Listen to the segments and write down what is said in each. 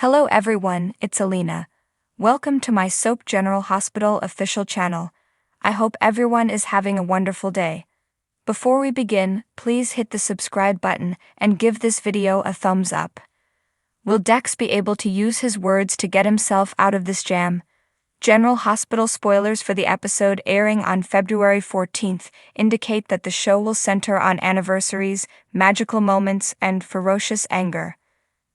Hello everyone, it's Alina. Welcome to my Soap General Hospital official channel. I hope everyone is having a wonderful day. Before we begin, please hit the subscribe button and give this video a thumbs up. Will Dex be able to use his words to get himself out of this jam? General Hospital spoilers for the episode airing on February 14th indicate that the show will center on anniversaries, magical moments, and ferocious anger.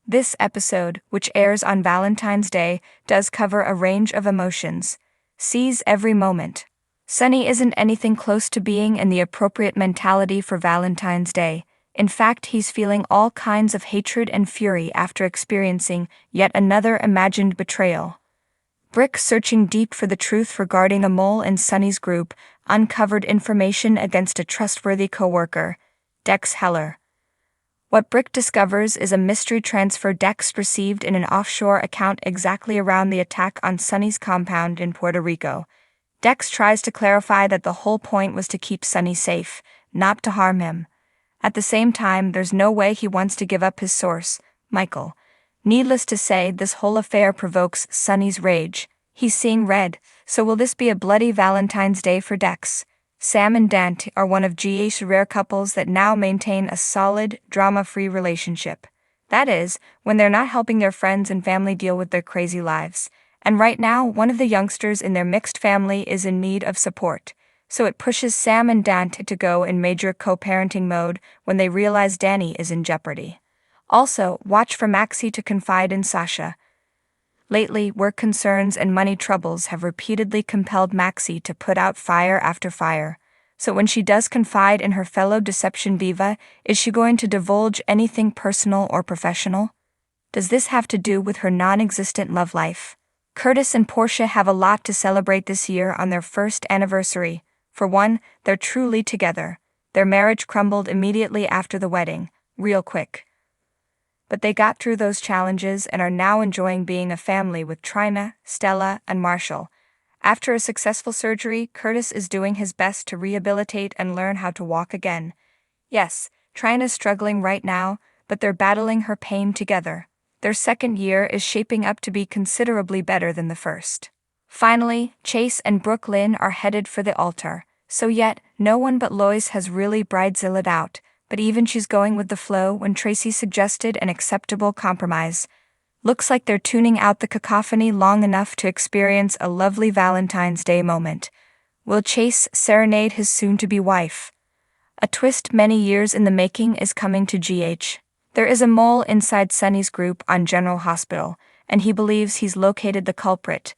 This episode, which airs on Valentine's Day, does cover a range of emotions. Seize every moment. Sonny isn't anything close to being in the appropriate mentality for Valentine's Day. In fact, he's feeling all kinds of hatred and fury after experiencing yet another imagined betrayal. Brick, searching deep for the truth regarding a mole in Sonny's group, uncovered information against a trustworthy coworker, Dex Heller. What Brick discovers is a mystery transfer Dex received in an offshore account exactly around the attack on Sonny's compound in Puerto Rico. Dex tries to clarify that the whole point was to keep Sonny safe, not to harm him. At the same time, there's no way he wants to give up his source, Michael. Needless to say, this whole affair provokes Sonny's rage. He's seeing red, so will this be a bloody Valentine's Day for Dex? Sam and Dante are one of GH's rare couples that now maintain a solid, drama-free relationship. That is, when they're not helping their friends and family deal with their crazy lives. And right now, one of the youngsters in their mixed family is in need of support. So it pushes Sam and Dante to go in major co-parenting mode when they realize Danny is in jeopardy. Also, watch for Maxie to confide in Sasha. Lately, work concerns and money troubles have repeatedly compelled Maxie to put out fire after fire. So when she does confide in her fellow Deception Diva, is she going to divulge anything personal or professional? Does this have to do with her non-existent love life? Curtis and Portia have a lot to celebrate this year on their first anniversary. For one, they're truly together. Their marriage crumbled immediately after the wedding, real quick. But they got through those challenges and are now enjoying being a family with Trina, Stella, and Marshall. After a successful surgery, Curtis is doing his best to rehabilitate and learn how to walk again. Yes, Trina's struggling right now, but they're battling her pain together. Their second year is shaping up to be considerably better than the first. Finally, Chase and Brooklyn are headed for the altar, so yet, no one but Lois has really bridezillaed out. But even she's going with the flow when Tracy suggested an acceptable compromise. Looks like they're tuning out the cacophony long enough to experience a lovely Valentine's Day moment. Will Chase serenade his soon-to-be wife? A twist many years in the making is coming to GH. There is a mole inside Sonny's group on General Hospital, and he believes he's located the culprit.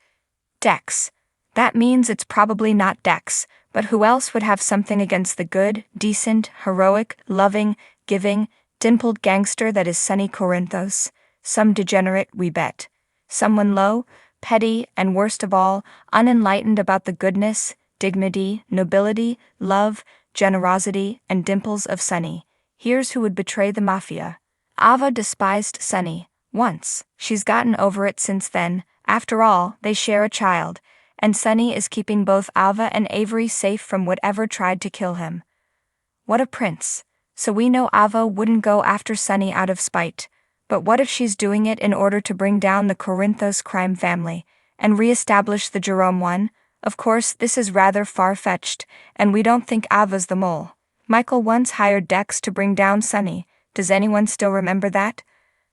Dex. That means it's probably not Dex. But who else would have something against the good, decent, heroic, loving, giving, dimpled gangster that is Sonny Corinthos? Some degenerate, we bet. Someone low, petty, and worst of all, unenlightened about the goodness, dignity, nobility, love, generosity, and dimples of Sonny. Here's who would betray the mafia. Ava despised Sonny. Once. She's gotten over it since then. After all, they share a child. And Sonny is keeping both Ava and Avery safe from whatever tried to kill him. What a prince. So we know Ava wouldn't go after Sonny out of spite. But what if she's doing it in order to bring down the Corinthos crime family and re-establish the Jerome one? Of course, this is rather far-fetched, and we don't think Ava's the mole. Michael once hired Dex to bring down Sonny. Does anyone still remember that?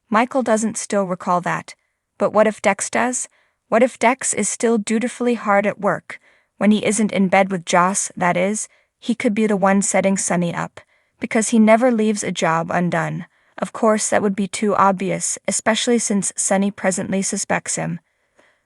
Michael doesn't still recall that. But what if Dex does? What if Dex is still dutifully hard at work? When he isn't in bed with Joss, that is, he could be the one setting Sonny up, because he never leaves a job undone. Of course, that would be too obvious, especially since Sonny presently suspects him.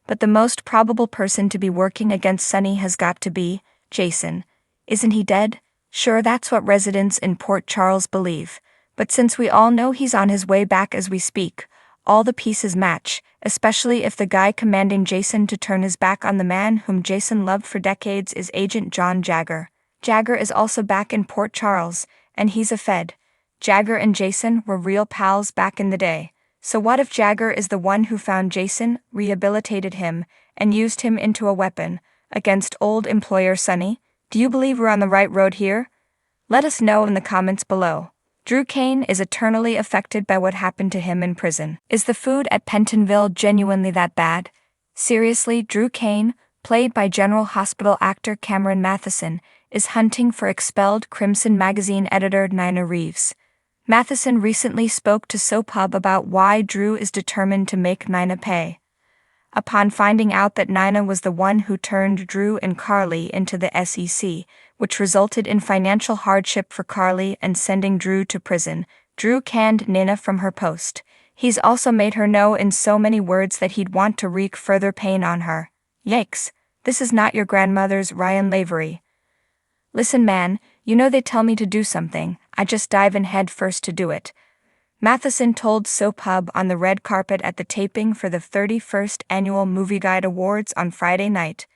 But the most probable person to be working against Sonny has got to be Jason. Isn't he dead? Sure, that's what residents in Port Charles believe. But since we all know he's on his way back as we speak, all the pieces match, especially if the guy commanding Jason to turn his back on the man whom Jason loved for decades is Agent John Jagger. Jagger is also back in Port Charles, and he's a Fed. Jagger and Jason were real pals back in the day. So what if Jagger is the one who found Jason, rehabilitated him, and used him into a weapon against old employer Sonny? Do you believe we're on the right road here? Let us know in the comments below. Drew Kane is eternally affected by what happened to him in prison. Is the food at Pentonville genuinely that bad? Seriously, Drew Kane, played by General Hospital actor Cameron Matheson, is hunting for expelled Crimson magazine editor Nina Reeves. Matheson recently spoke to Soap Hub about why Drew is determined to make Nina pay. Upon finding out that Nina was the one who turned Drew and Carly into the SEC, which resulted in financial hardship for Carly and sending Drew to prison, Drew canned Nina from her post. He's also made her know in so many words that he'd want to wreak further pain on her. Yikes, this is not your grandmother's Ryan Lavery. Listen man, you know they tell me to do something, I just dive in head first to do it. Matheson told Soap Hub on the red carpet at the taping for the 31st Annual Movie Guide Awards on Friday night.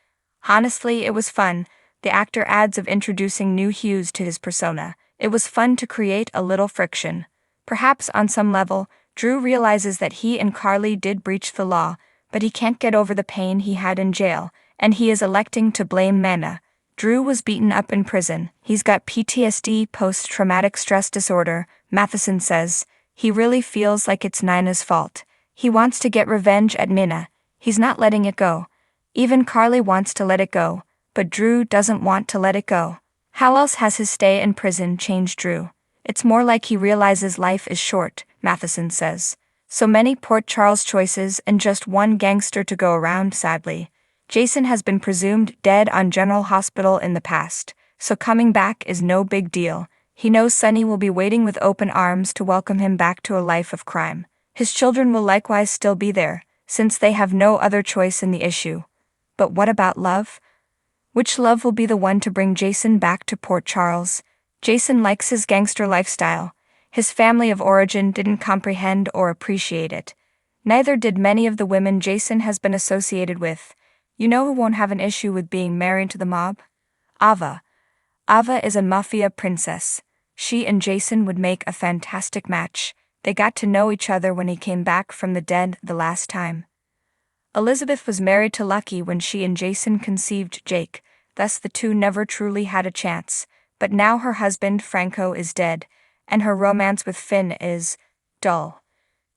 Honestly, it was fun. The actor adds of introducing new hues to his persona. It was fun to create a little friction. Perhaps on some level, Drew realizes that he and Carly did breach the law, but he can't get over the pain he had in jail, and he is electing to blame Nina. Drew was beaten up in prison. He's got PTSD, post-traumatic stress disorder, Matheson says. He really feels like it's Nina's fault. He wants to get revenge at Nina. He's not letting it go. Even Carly wants to let it go, but Drew doesn't want to let it go. How else has his stay in prison changed Drew? It's more like he realizes life is short, Matheson says. So many Port Charles choices and just one gangster to go around, sadly. Jason has been presumed dead on General Hospital in the past, so coming back is no big deal. He knows Sonny will be waiting with open arms to welcome him back to a life of crime. His children will likewise still be there, since they have no other choice in the issue. But what about love? Which love will be the one to bring Jason back to Port Charles? Jason likes his gangster lifestyle. His family of origin didn't comprehend or appreciate it. Neither did many of the women Jason has been associated with. You know who won't have an issue with being married to the mob? Ava. Ava is a mafia princess. She and Jason would make a fantastic match. They got to know each other when he came back from the dead the last time. Elizabeth was married to Lucky when she and Jason conceived Jake, thus the two never truly had a chance, but now her husband Franco is dead, and her romance with Finn is dull.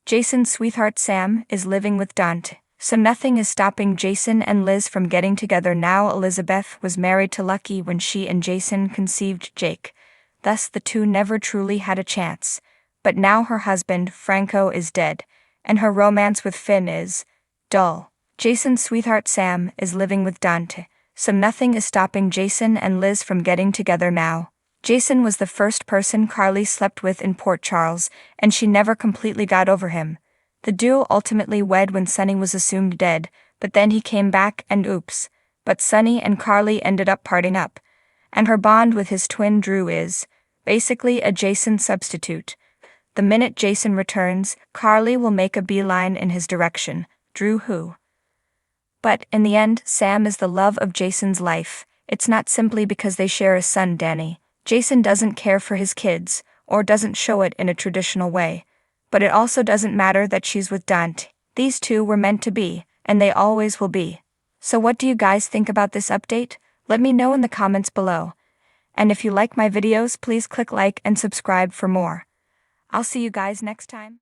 Jason's sweetheart Sam is living with Dante, so nothing is stopping Jason and Liz from getting together now. Elizabeth was married to Lucky when she and Jason conceived Jake, thus the two never truly had a chance, but now her husband Franco is dead, and her romance with Finn is dull. Jason's sweetheart Sam is living with Dante, so nothing is stopping Jason and Liz from getting together now. Jason was the first person Carly slept with in Port Charles, and she never completely got over him. The duo ultimately wed when Sonny was assumed dead, but then he came back and oops. But Sonny and Carly ended up parting up, and her bond with his twin Drew is basically a Jason substitute. The minute Jason returns, Carly will make a beeline in his direction. Drew who? But, in the end, Sam is the love of Jason's life. It's not simply because they share a son, Danny. Jason doesn't care for his kids, or doesn't show it in a traditional way. But it also doesn't matter that she's with Dante. These two were meant to be, and they always will be. So what do you guys think about this update? Let me know in the comments below. And if you like my videos, please click like and subscribe for more. I'll see you guys next time.